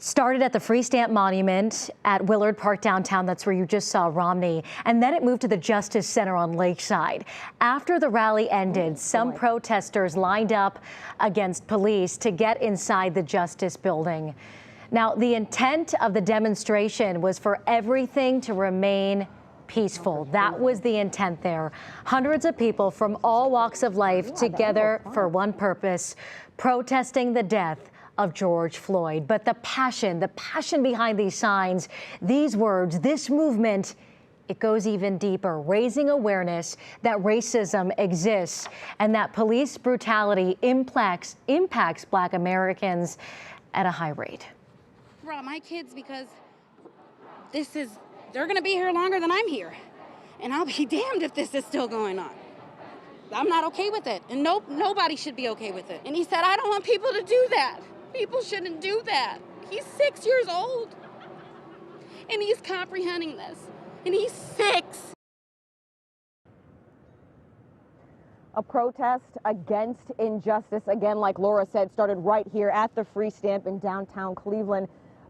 Started at the Free Stamp Monument at Willard Park downtown. That's where you just saw Romney. And then it moved to the Justice Center on Lakeside. After the rally ended, some protesters lined up against police to get inside the Justice Building. Now, the intent of the demonstration was for everything to remain peaceful. That was the intent there. Hundreds of people from all walks of life together for one purpose, protesting the death of George Floyd. But the passion behind these signs, these words, this movement, it goes even deeper, raising awareness that racism exists and that police brutality impacts Black Americans at a high rate. Brought my kids because they're gonna be here longer than I'm here. And I'll be damned if this is still going on. I'm not okay with it, and nobody should be okay with it. And he said, I don't want people to do that. People shouldn't do that. He's 6 years old, and he's comprehending this, and he's 6. A protest against injustice, again, like Laura said, started right here at the Free Stamp in downtown Cleveland.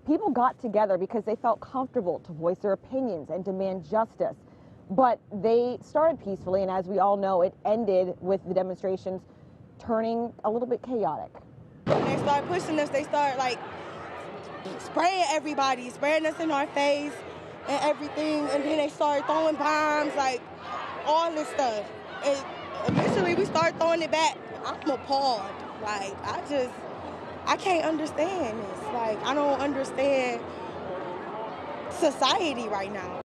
People got together because they felt comfortable to voice their opinions and demand justice. But they started peacefully, and as we all know, it ended with the demonstrations turning a little bit chaotic. When they start pushing us, they start like spraying everybody, spraying us in our face and everything, and then they start throwing bombs, like all this stuff. And eventually we start throwing it back. I'm appalled. Like, I can't understand this. Like, I don't understand society right now.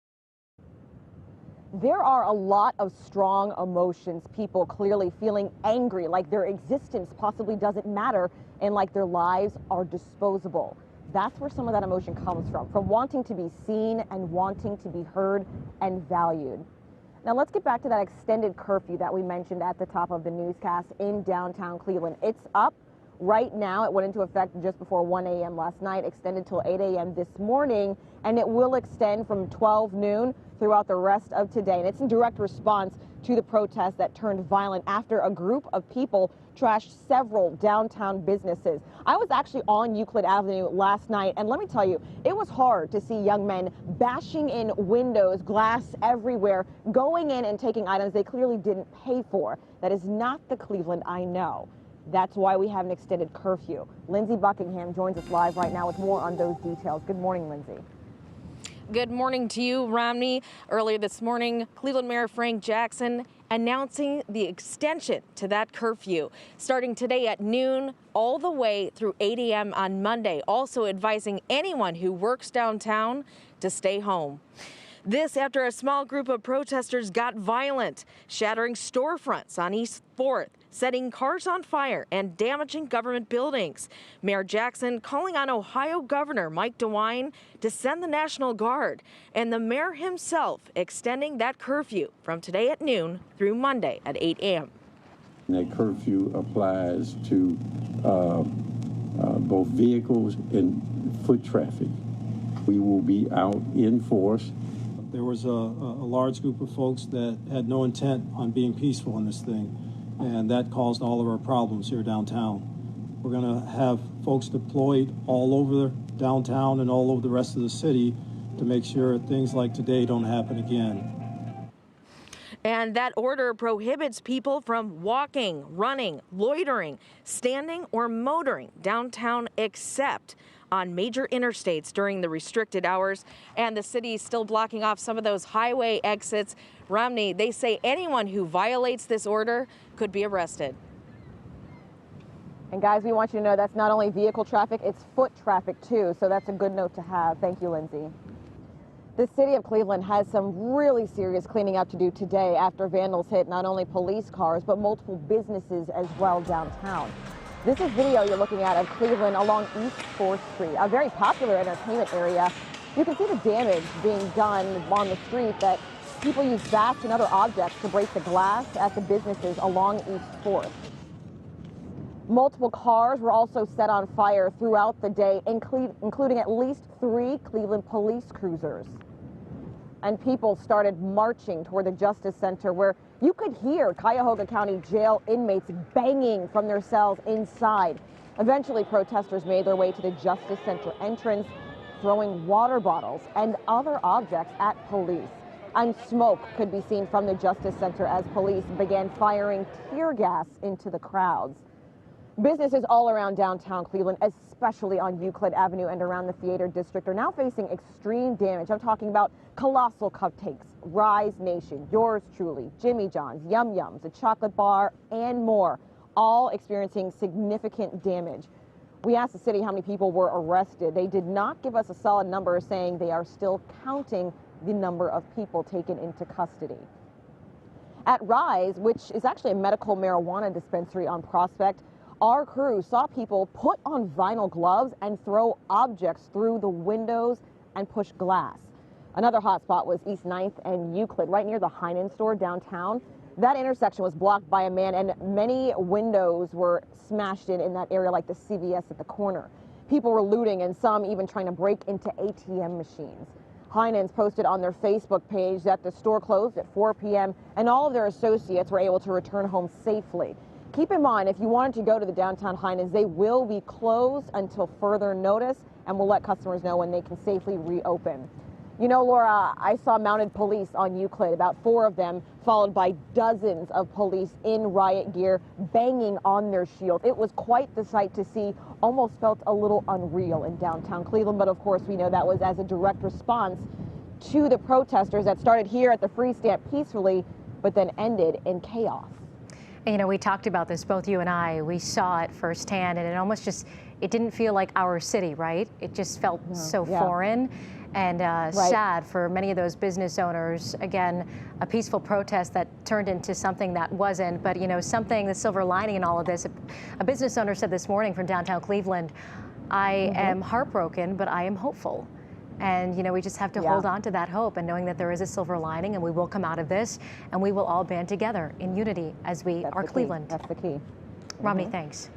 There are a lot of strong emotions, people clearly feeling angry, like their existence possibly doesn't matter and like their lives are disposable. That's where some of that emotion comes from wanting to be seen and wanting to be heard and valued. Now let's get back to that extended curfew that we mentioned at the top of the newscast in downtown Cleveland. It's up right now. It went into effect just before 1 a.m. last night, extended till 8 a.m. this morning, and it will extend from 12 noon throughout the rest of today. And it's in direct response to the protest that turned violent after a group of people trashed several downtown businesses. I was actually on Euclid Avenue last night, and let me tell you, it was hard to see young men bashing in windows, glass everywhere, going in and taking items they clearly didn't pay for. That is not the Cleveland I know. That's why we have an extended curfew. Lindsay Buckingham joins us live right now with more on those details. Good morning, Lindsay. Good morning to you, Romney. Earlier this morning, Cleveland Mayor Frank Jackson announcing the extension to that curfew starting today at noon all the way through 8 a.m. on Monday, also advising anyone who works downtown to stay home. This after a small group of protesters got violent, shattering storefronts on East 4th, setting cars on fire and damaging government buildings. Mayor Jackson calling on Ohio Governor Mike DeWine to send the National Guard, and the mayor himself extending that curfew from today at noon through Monday at 8 a.m. That curfew applies to both vehicles and foot traffic. We will be out in force. There was a large group of folks that had no intent on being peaceful in this thing, and that caused all of our problems here downtown. We're going to have folks deployed all over downtown and all over the rest of the city to make sure things like today don't happen again. And that order prohibits people from walking, running, loitering, standing, or motoring downtown except on major interstates during the restricted hours. And the city is still blocking off some of those highway exits. Romney, they say anyone who violates this order could be arrested. And guys, we want you to know that's not only vehicle traffic, it's foot traffic too. So that's a good note to have. Thank you, Lindsay. The city of Cleveland has some really serious cleaning up to do today after vandals hit not only police cars, but multiple businesses as well downtown. This is video you're looking at of Cleveland along East 4th Street, a very popular entertainment area. You can see the damage being done on the street, that people use bats and other objects to break the glass at the businesses along East 4th. Multiple cars were also set on fire throughout the day, including at least 3 Cleveland police cruisers. And people started marching toward the Justice Center, where you could hear Cuyahoga-County jail inmates banging from their cells inside. Eventually, protesters made their way to the Justice Center entrance, throwing water bottles and other objects at police. And smoke could be seen from the Justice Center as police began firing tear gas into the crowds. Businesses all around downtown Cleveland, especially on Euclid Avenue and around the Theater District, are now facing extreme damage. I'm talking about Colossal Cupcakes, Rise Nation, Yours Truly, Jimmy John's, Yum Yums, a chocolate bar, and more, all experiencing significant damage. We asked the city how many people were arrested. They did not give us a solid number, saying they are still counting the number of people taken into custody. At Rise, which is actually a medical marijuana dispensary on Prospect, our crew saw people put on vinyl gloves and throw objects through the windows and push glass. Another hotspot was East 9th and Euclid, right near the Heinen's store downtown. That intersection was blocked by a man, and many windows were smashed in that area, like the CVS at the corner. People were looting, and some even trying to break into ATM machines. Heinen's posted on their Facebook page that the store closed at 4 p.m. and all of their associates were able to return home safely. Keep in mind, if you wanted to go to the downtown Heinen's, they will be closed until further notice, and we'll let customers know when they can safely reopen. You know, Laura, I saw mounted police on Euclid, about 4 of them, followed by dozens of police in riot gear, banging on their shield. It was quite the sight to see, almost felt a little unreal in downtown Cleveland, but of course we know that was as a direct response to the protesters that started here at the Free Stamp peacefully, but then ended in chaos. You know, we talked about this, both you and I. We saw it firsthand, and it almost just, it didn't feel like our city, right? It just felt so foreign and sad for many of those business owners. Again, a peaceful protest that turned into something that wasn't. But, you know, something, the silver lining in all of this, a business owner said this morning from downtown Cleveland, I am heartbroken, but I am hopeful. And, you know, we just have to hold on to that hope and knowing that there is a silver lining, and we will come out of this and we will all band together in unity as we are Cleveland. That's the key. Romney, thanks.